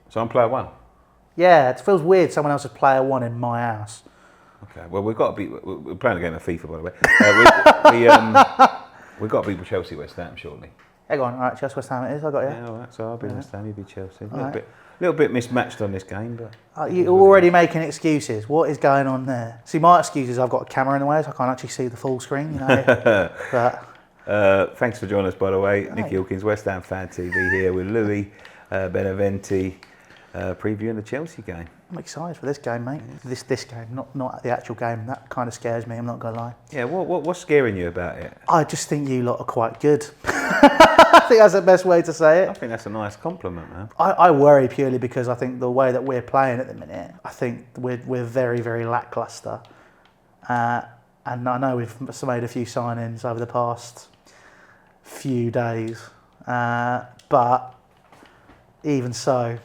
So I'm player one. Yeah, it feels weird. Someone else is player one in my house. Okay. Well, we've got to beat. We're playing a game of FIFA, by the way. We've got to beat Chelsea, West Ham, surely. Hang on, all right, Chelsea West Ham it is. I got you. Yeah, all right. So I'll be West Ham, you be Chelsea. Right. Little bit mismatched on this game, but You're already making excuses. What is going on there? See, my excuse is I've got a camera in the way, so I can't actually see the full screen. You know. But thanks for joining us, by the way. Nicky Hawkins, West Ham Fan TV here with Louis Beneventi, previewing the Chelsea game. I'm excited for this game, mate. This game, not the actual game. That kind of scares me. I'm not gonna lie. Yeah. What's scaring you about it? I just think you lot are quite good. I think that's the best way to say I it. think that's a nice compliment, man. I worry purely because I think the way that we're playing at the minute, I think we're very, very lacklustre. And I know we've made a few signings over the past few days, but even so,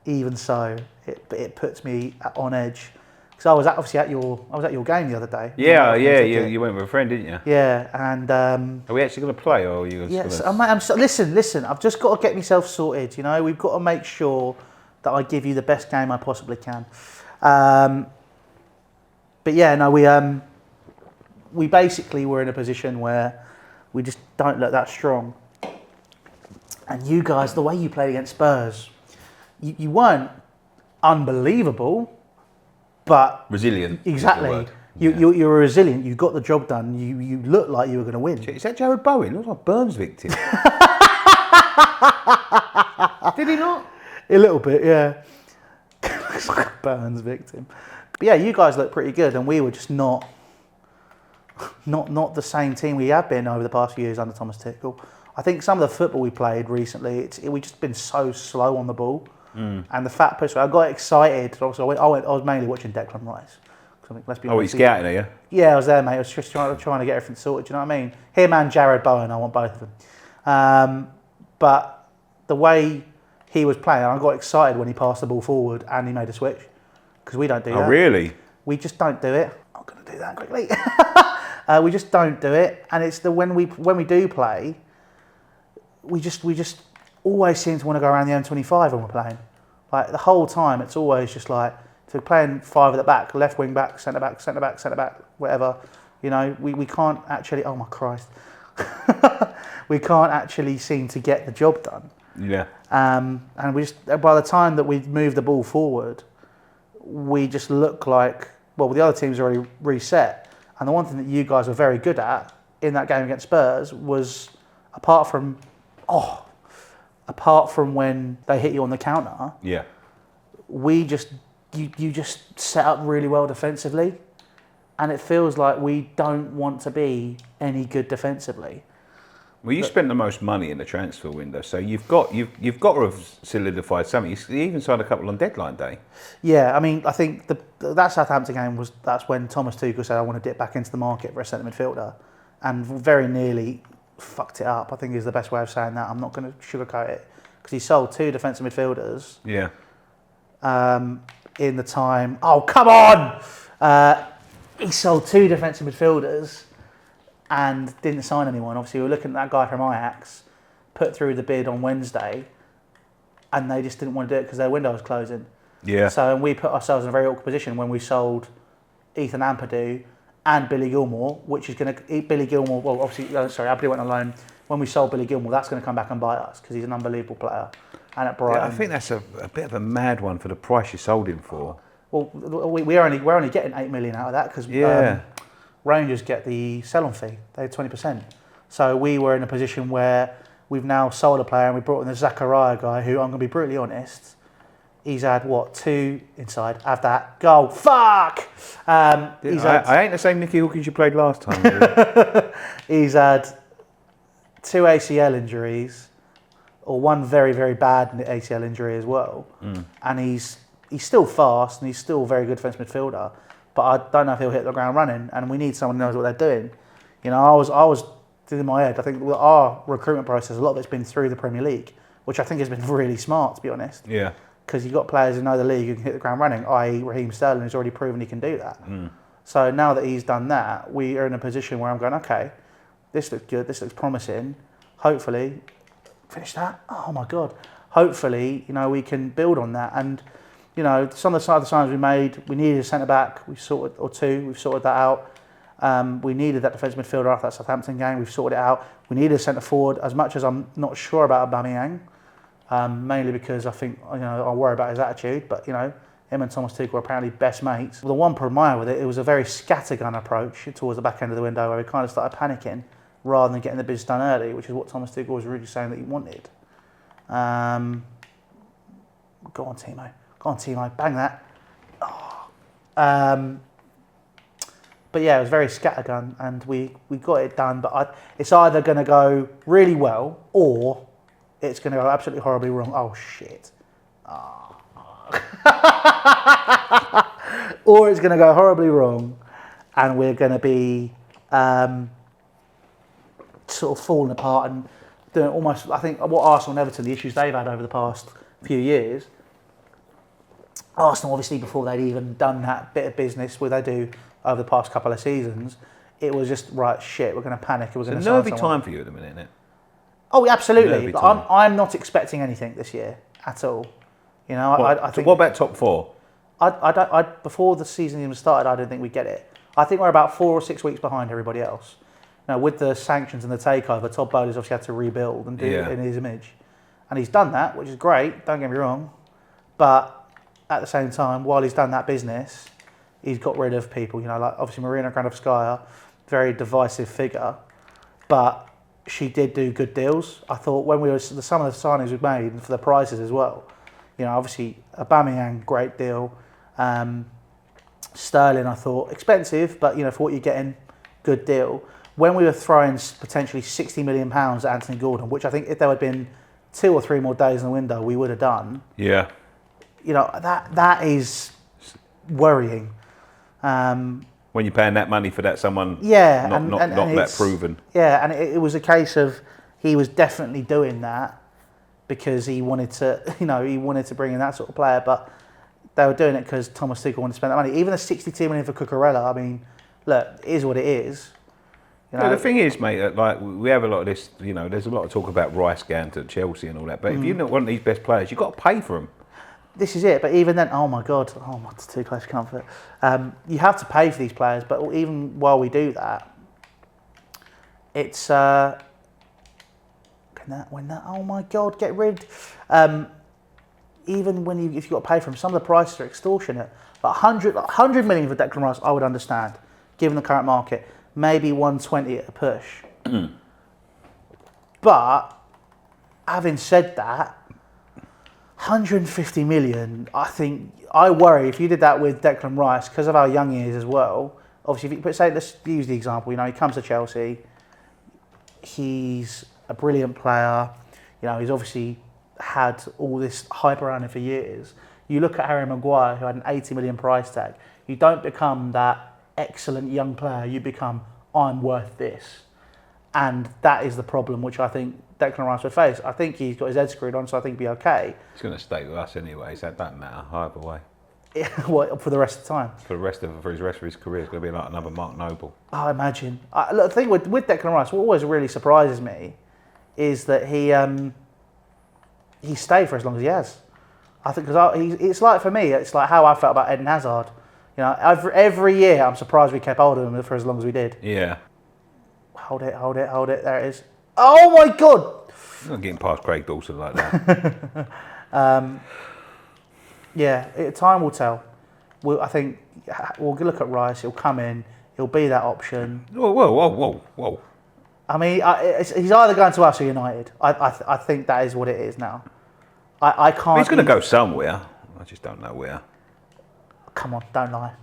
it puts me on edge. Because I was obviously at your game the other day. Yeah. You went with a friend, didn't you? Yeah, and are we actually going to play, or are you? Yes, listen. I've just got to get myself sorted. You know, we've got to make sure that I give you the best game I possibly can. But yeah, no, we basically were in a position where we just don't look that strong. And you guys, the way you played against Spurs, you weren't unbelievable, but resilient. Exactly. You were resilient. You got the job done. You looked like you were going to win. Is that Jared Bowen? Looks like Burns victim. Did he not? A little bit, yeah. Looks like a Burns victim. But yeah, you guys look pretty good, and we were just not the same team we have been over the past few years under Thomas Tuchel. I think some of the football we played recently, we've just been so slow on the ball. And the fat push, I got excited. Also, I was mainly watching Declan Rice. Let's be honest. He's scouting, are you? Yeah, I was there, mate. I was just trying to get everything sorted. Do you know what I mean? Him and Jared Bowen, I want both of them. But the way he was playing, I got excited when he passed the ball forward and he made a switch. Because we don't do that. Oh, really? We just don't do it. I'm not going to do that quickly. We just don't do it. And it's when we do play, we just always seem to want to go around the M25 when we're playing. Like the whole time, it's always just like, if we're playing five at the back, left wing back, centre back, whatever, you know, we can't actually, oh my Christ, we can't actually seem to get the job done. Yeah. And we just, by the time that we move the ball forward, we just look like, well, the other team's already reset. And the one thing that you guys were very good at in that game against Spurs was, apart from when they hit you on the counter, yeah, you just set up really well defensively, and it feels like we don't want to be any good defensively. Well, you spent the most money in the transfer window, so you've got to have solidified something. You even signed a couple on deadline day. Yeah, I mean, I think that Southampton game that's when Thomas Tuchel said, I want to dip back into the market for a centre midfielder, and very nearly fucked it up, I think is the best way of saying that. I'm not going to sugarcoat it, because he sold two defensive midfielders. Yeah. In the time, oh come on! He sold two defensive midfielders and didn't sign anyone. Obviously, we were looking at that guy from Ajax, put through the bid on Wednesday, and they just didn't want to do it because their window was closing. Yeah. So we put ourselves in a very awkward position when we sold Ethan Ampadu and Billy Gilmore, which is going to eat Billy Gilmore. Well, obviously, Ampadu went on loan. When we sold Billy Gilmore, that's going to come back and bite us because he's an unbelievable player. And at Brighton, Yeah, I think that's a bit of a mad one for the price you sold him for. Well, we're only getting 8 million out of that because Rangers get the sell-on fee. They had 20%. So we were in a position where we've now sold a player and we brought in the Zachariah guy, who I'm going to be brutally honest, he's had two inside. Have that goal. Fuck. I ain't the same Nicky Hawkins you played last time. He's had 2 ACL injuries, or one very, very bad ACL injury as well. And he's still fast and he's still a very good defensive midfielder, but I don't know if he'll hit the ground running, and we need someone who knows what they're doing. You know, I was in my head, I think our recruitment process, a lot of it's been through the Premier League, which I think has been really smart, to be honest. Yeah. Because you've got players who know the league who can hit the ground running, i.e. Raheem Sterling has already proven he can do that. So now that he's done that, we are in a position where I'm going, okay, this looks good, this looks promising. Hopefully, finish that. Oh my God. hopefully, we can build on that. And, some of the other signs we made, we needed a centre-back, we've sorted that out. We needed that defensive midfielder after that Southampton game, we've sorted it out. We needed a centre-forward, as much as I'm not sure about Aubameyang, mainly because I think, I worry about his attitude, but, him and Thomas Tuchel are apparently best mates. The one problem I had with it was a very scattergun approach towards the back end of the window where we kind of started panicking rather than getting the business done early, which is what Thomas Tuchel was really saying that he wanted. Go on, Timo. Go on, Timo. Bang that. Oh. But yeah, it was very scattergun, and we got it done. But it's either going to go really well or it's going to go absolutely horribly wrong. Oh, shit. Oh. Or it's going to go horribly wrong and we're going to be sort of falling apart and doing almost, I think, what Arsenal and Everton, the issues they've had over the past few years. Arsenal, obviously, before they'd even done that bit of business where they do over the past couple of seasons, it was just, right, shit, we're going to panic. We're going to It's a nervy time for you at the minute, isn't it? Oh, absolutely. I'm not expecting anything this year at all. I think. What about top four? Before the season even started, I didn't think we'd get it. I think we're about 4 or 6 weeks behind everybody else. Now, with the sanctions and the takeover, Todd Bowley's obviously had to rebuild and do it in his image. And he's done that, which is great, don't get me wrong. But at the same time, while he's done that business, he's got rid of people. Like obviously Marina Granovskaya, very divisive figure. But she did do good deals. I thought when some of the signings we've made and for the prices as well. Obviously Aubameyang, great deal. Sterling, I thought expensive, but for what you're getting, good deal. When we were throwing potentially £60 million at Anthony Gordon, which I think if there had been 2 or 3 more days in the window, we would have done. Yeah. That is worrying. When you're paying that money for that someone, not that proven. Yeah, and it was a case of he was definitely doing that because he wanted to bring in that sort of player, but they were doing it because Thomas Tuchel wanted to spend that money. Even the 62 million for Cucurella, I mean, look, it is what it is. Yeah, the thing is, mate, like we have a lot of this, there's a lot of talk about Rice going to Chelsea and all that, but if you don't want these best players, you've got to pay for them. This is it, but even then, oh my God, it's too close to comfort. You have to pay for these players, but even while we do that, it's oh my God, get rid. Even if you've got to pay for them, some of the prices are extortionate. Like 100 million for Declan Rice, I would understand, given the current market. Maybe 120 at a push. But having said that, 150 million, I worry if you did that with Declan Rice because of how young he is as well. Obviously, let's use the example. He comes to Chelsea. He's a brilliant player. He's obviously had all this hype around him for years. You look at Harry Maguire, who had an 80 million price tag. You don't become that excellent young player. You become, I'm worth this. And that is the problem, which I think Declan Rice would face. I think he's got his head screwed on, so I think he'll be okay. He's going to stay with us anyway, so that doesn't matter either way. What, for the rest of the time? For the rest of his career, it's going to be like another Mark Noble. I imagine. Look, the thing with Declan Rice, what always really surprises me is that he stayed for as long as he has. I think because it's like for me, it's like how I felt about Eden Hazard. Every year I'm surprised we kept hold of him for as long as we did. Yeah. Hold it. There it is. Oh my God! I'm not getting past Craig Dawson like that. Time will tell. I think we'll look at Rice. He'll come in. He'll be that option. Whoa. I mean, he's either going to us or United. I think that is what it is now. I can't. He's going to go somewhere. I just don't know where. Come on, don't lie.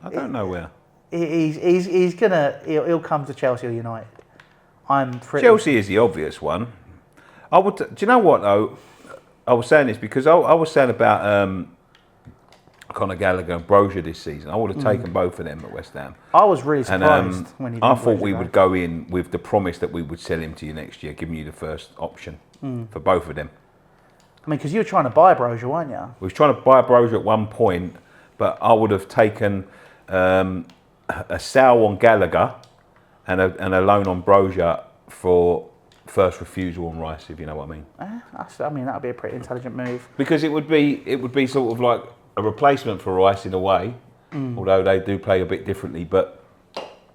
I don't know where. He'll come to Chelsea or United. Chelsea is the obvious one. Do you know what though? I was saying this because I was saying about Conor Gallagher and Brozier this season. I would have taken both of them at West Ham. I was really surprised when he. I thought we would go in with the promise that we would sell him to you next year, giving you the first option for both of them. I mean, because you were trying to buy Brozier, weren't you? We was trying to buy Brozier at one point, but I would have taken a sale on Gallagher and a loan on Brozier for first refusal on Rice, if you know what I mean. I mean, that would be a pretty intelligent move. Because it would be sort of like a replacement for Rice in a way, although they do play a bit differently. But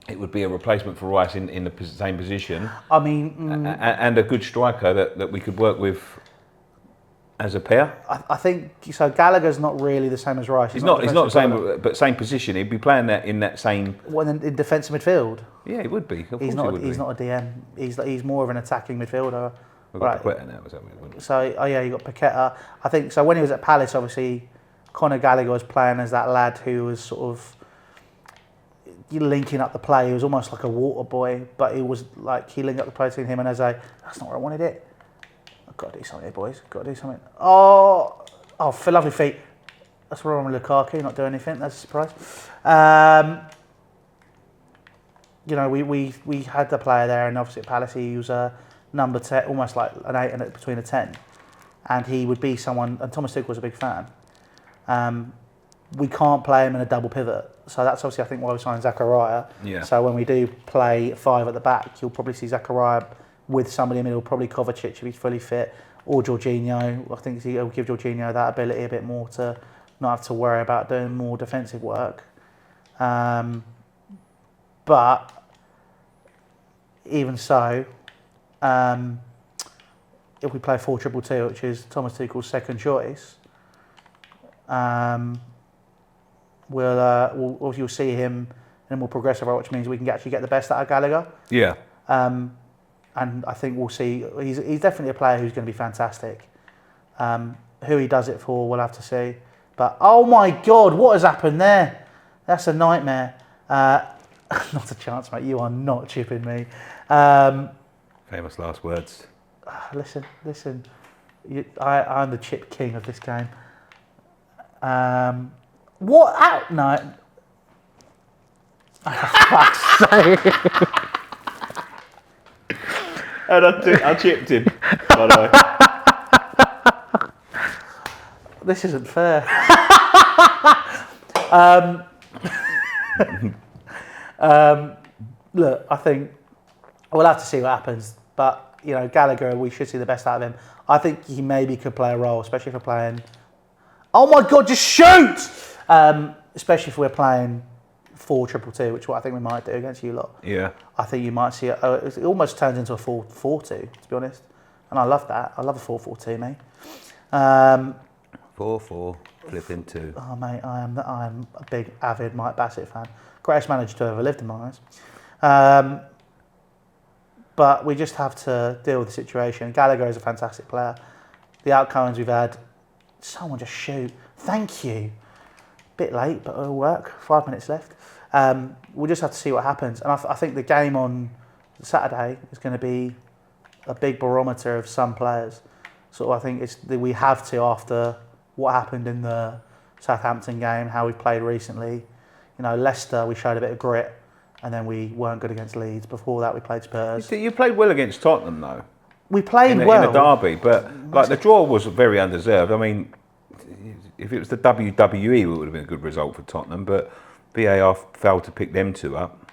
it would be a replacement for Rice in the same position. I mean, and a good striker that we could work with as a pair. I think so. Gallagher's not really the same as Rice. He's not the same, but same position. He'd be playing that in that same. Well, in defensive midfield. Yeah, he would be. He's not a DM. He's more of an attacking midfielder. We've got Paqueta now, is that what So you got Paqueta. I think so. When he was at Palace, obviously, Conor Gallagher was playing as that lad who was sort of linking up the play. He was almost like a water boy, but he was like he linked up the play between him and Eze. That's not where I wanted it. I've got to do something here, boys. Got to do something. Oh, for lovely feet. That's wrong with Lukaku. Not doing anything. That's a surprise. You know, we had the player there, and obviously at Palace he was a number 10, almost like an 8 and between a 10, and he would be someone. And Thomas Tuchel was a big fan. We can't play him in a double pivot, so that's obviously I think why we signed Zakaria. Yeah. So when we do play 5 at the back, you'll probably see Zakaria with somebody in the middle, probably Kovacic if he's fully fit, or Jorginho. I think he'll give Jorginho that ability a bit more to not have to worry about doing more defensive work. But even so, if we play 4-2-2, which is Thomas Tuchel's second choice, you'll see him in a more progressive role, which means we can actually get the best out of Gallagher. Yeah. And I think we'll see. He's definitely a player who's going to be fantastic. Who he does it for, we'll have to see. But oh my God, what has happened there? That's a nightmare. Not a chance, mate. You are not chipping me. Famous last words. Listen. I'm the chip king of this game. What out? No. Oh, fuck's sake. And I chipped him, by the way. This isn't fair. Look, I think we'll have to see what happens. But, you know, Gallagher, we should see the best out of him. I think he maybe could play a role, especially if we're playing... Oh my God, just shoot! Especially if we're playing 4-2-2, which is what I think we might do against you lot. Yeah. I think you might see it. It almost turns into a 4-4-2, to be honest. And I love that. I love a 4-4-2, mate. 4-4, flipping 2. Oh, mate, I am a big, avid Mike Bassett fan. Greatest manager to ever lived in my eyes. But we just have to deal with the situation. Gallagher is a fantastic player. The outcomes we've had, someone just shoot. Thank you. Bit late, but it'll work. 5 minutes left. We'll just have to see what happens. And I think the game on Saturday is going to be a big barometer of some players. So I think we have to, after what happened in the Southampton game, how we've played recently. You know, Leicester, we showed a bit of grit, and then we weren't good against Leeds. Before that, we played Spurs. You played well against Tottenham, though. We played in well a derby, but like the draw was very undeserved. I mean, if it was the WWE, it would have been a good result for Tottenham, but VAR failed to pick them two up.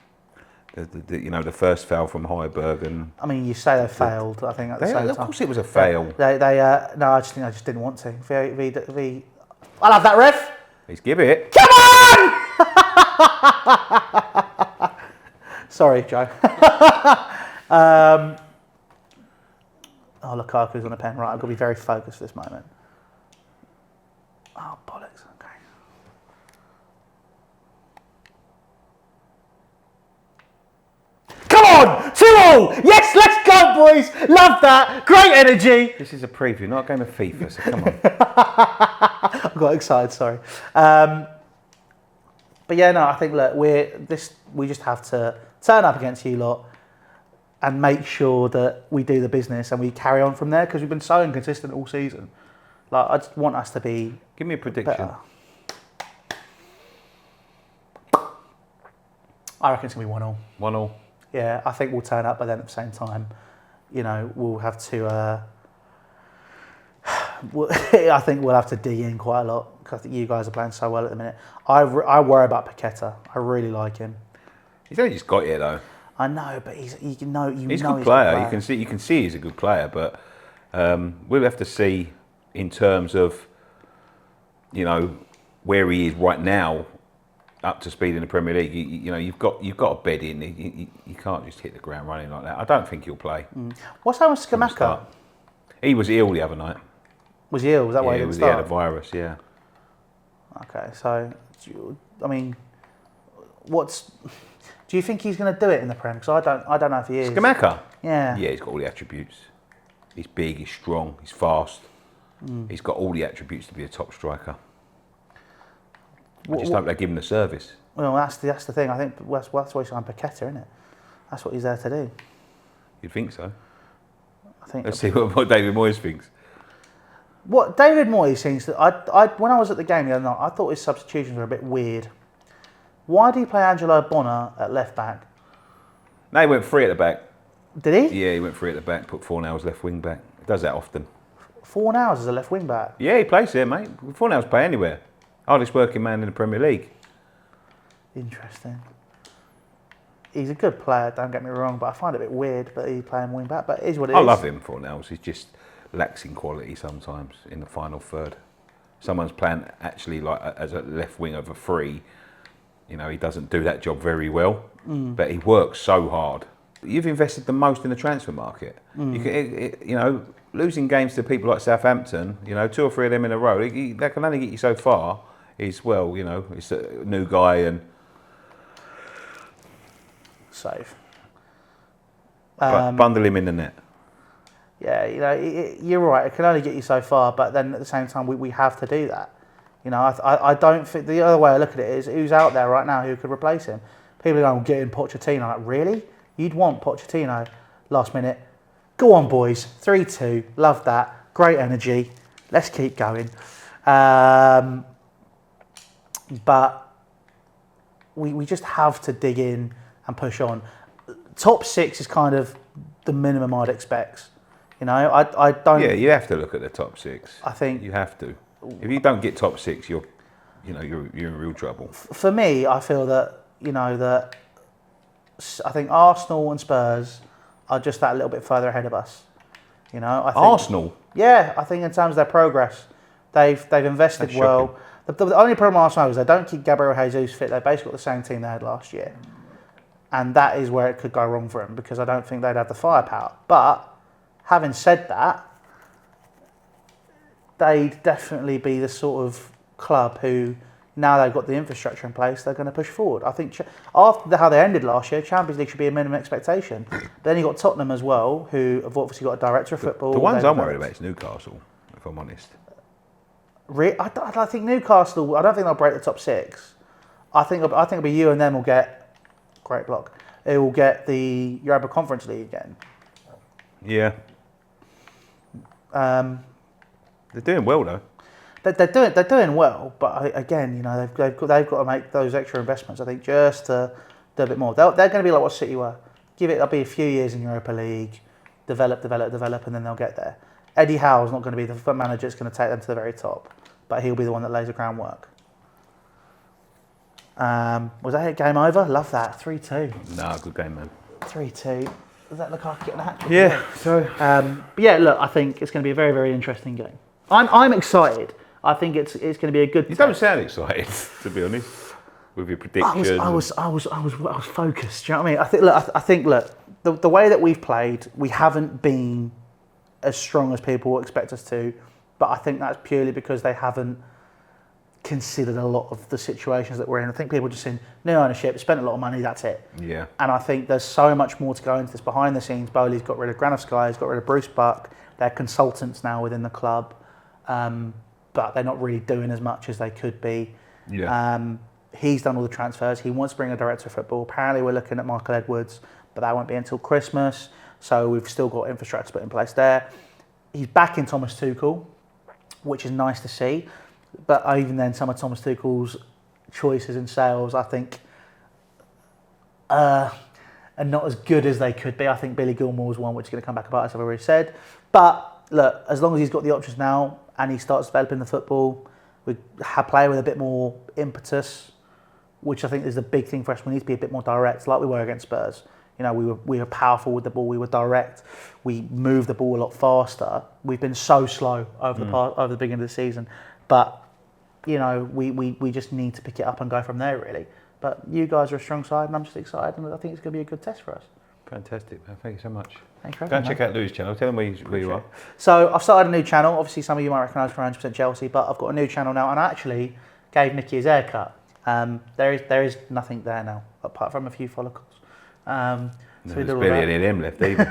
The first foul from Højbjerg and. I mean, you say they failed. I think at the same time. Of course, it was a fail. No, I just think I just didn't want to. I'll have that, ref. He's give it. Come on! Sorry, Joe. Lukaku's on a pen. Right, I've got to be very focused for this moment. Oh, bollocks. Okay. Come on! 2-2! Yes, let's go, boys! Love that! Great energy! This is a preview, not a game of FIFA, so come on. I got excited, sorry. But yeah, no, I think, look, we just have to turn up against you lot and make sure that we do the business and we carry on from there, because we've been so inconsistent all season. Like, I just want us to be. Give me a prediction. Better. I reckon it's going to be 1-1. 1-1. Yeah, I think we'll turn up, but then at the same time, you know, we'll have to. I think we'll have to dig in quite a lot, because I think you guys are playing so well at the minute. I worry about Paqueta. I really like him. He's only just got here, though. I know, but he's He's a good player. You can see he's a good player, but we'll have to see in terms of, you know, where he is right now, up to speed in the Premier League. You've got to bed in. You can't just hit the ground running like that. I don't think he'll play. What's happened with Scamacca? He was ill the other night. Was he ill? Was that why he didn't start? He had a virus. Yeah. Okay, so I mean, do you think he's going to do it in the Prem? Because I don't know if he is. Scamacca? Yeah. Yeah, he's got all the attributes. He's big, he's strong, he's fast. He's got all the attributes to be a top striker. I just hope they give him the service. Well, that's the thing. I think that's why he's signed Paqueta, isn't it? That's what he's there to do. You'd think so. I think. Let's see what David Moyes thinks. What David Moyes seems to... when I was at the game the other night, I thought his substitutions were a bit weird. Why do you play Angelo Bonner at left back? No, he went free at the back. Did he? Yeah, he went free at the back, put Fornals left wing back. He does that often. Fornals as a left wing back? Yeah, he plays there, mate. Fornals play anywhere. Hardest working man in the Premier League. Interesting. He's a good player, don't get me wrong, but I find it a bit weird that he's playing wing back, but it is what it is. I love him, Fornals. He's just lacks in quality sometimes in the final third. Someone's playing actually like as a left wing of a free. You know, he doesn't do that job very well, but he works so hard. You've invested the most in the transfer market. You know, losing games to people like Southampton, you know, 2 or 3 of them in a row, that can only get you so far. It's a new guy and safe. Bundle him in the net. Yeah, you know, you're right. It can only get you so far, but then at the same time, we have to do that. You know, I don't think the other way I look at it is who's out there right now who could replace him. People are going, getting Pochettino. Like, really? You'd want Pochettino last minute? Go on, boys. 3-2. Love that. Great energy. Let's keep going. But we just have to dig in and push on. Top 6 is kind of the minimum I'd expect. You know, I don't. Yeah, you have to look at the top 6. I think you have to. If you don't get top 6, you're in real trouble. For me, I feel that I think Arsenal and Spurs are just that little bit further ahead of us. You know, I think, Arsenal. Yeah, I think in terms of their progress, they've invested That's well. The only problem Arsenal is they don't keep Gabriel Jesus fit. They basically got the same team they had last year, and that is where it could go wrong for them because I don't think they'd have the firepower. But having said that, they'd definitely be the sort of club who, now they've got the infrastructure in place, they're going to push forward. I think after how they ended last year, Champions League should be a minimum expectation. But then you've got Tottenham as well, who have obviously got a director of football. The ones I'm worried about is Newcastle, if I'm honest. I think Newcastle, I don't think they'll break the top 6. I think it'll be you and them will get, great block, it will get the Europa Conference League again. Yeah. They're doing well though. They're doing well, but again, you know, they've got to make those extra investments. I think just to do a bit more. They're going to be like what City were. It'll be a few years in Europa League, develop, and then they'll get there. Eddie Howe's not going to be the manager that's going to take them to the very top, but he'll be the one that lays the groundwork. Was that it? Game over? Love that. 3-2. No, good game, man. 3-2. Does that look like getting a hat trick? Yeah. So. But yeah, look, I think it's going to be a very, very interesting game. I'm excited. I think it's going to be a good. You don't sound excited, to be honest, with your predictions. I was focused. Do you know what I mean? I think the way that we've played, we haven't been as strong as people expect us to, but I think that's purely because they haven't considered a lot of the situations that we're in. I think people are just saying new ownership, spent a lot of money, that's it. Yeah. And I think there's so much more to go into this behind the scenes. Bowley's got rid of Granovsky, he's got rid of Bruce Buck. They're consultants now within the club, but they're not really doing as much as they could be. Yeah. He's done all the transfers. He wants to bring a director of football. Apparently we're looking at Michael Edwards, but that won't be until Christmas. So we've still got infrastructure put in place there. He's back in Thomas Tuchel, which is nice to see. But even then, some of Thomas Tuchel's choices in sales, I think, are not as good as they could be. I think Billy Gilmore's one, which is going to come back about, as I've already said. But look, as long as he's got the options now and he starts developing the football, we play with a bit more impetus, which I think is the big thing for us. We need to be a bit more direct, like we were against Spurs. You know, we were powerful with the ball. We were direct. We moved the ball a lot faster. We've been so slow over the beginning of the season, but you know, we just need to pick it up and go from there, really. But you guys are a strong side, and I'm just excited, and I think it's going to be a good test for us. Fantastic, man. Thank you so much. Thank you. Go and check out Lou's channel. Tell him where you are. So I've started a new channel. Obviously, some of you might recognise for 100% Chelsea, but I've got a new channel now, and I actually gave Nicky his haircut. There is nothing there now apart from a few follicles. So there's barely any of them left either.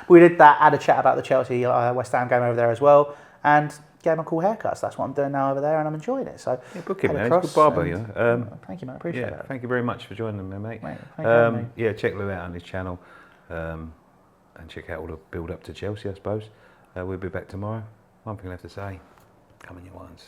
We did that. Had a chat about the Chelsea West Ham game over there as well, and gave him a cool haircut. So that's what I'm doing now over there, and I'm enjoying it. So yeah, book him, man. He's a good barber, you know. Thank you, mate. Appreciate it. Thank you very much for joining me, mate. Thank you for having me. Yeah, check Lou out on his channel, and check out all the build up to Chelsea, I suppose. We'll be back tomorrow. One thing left to say: come on, you ones.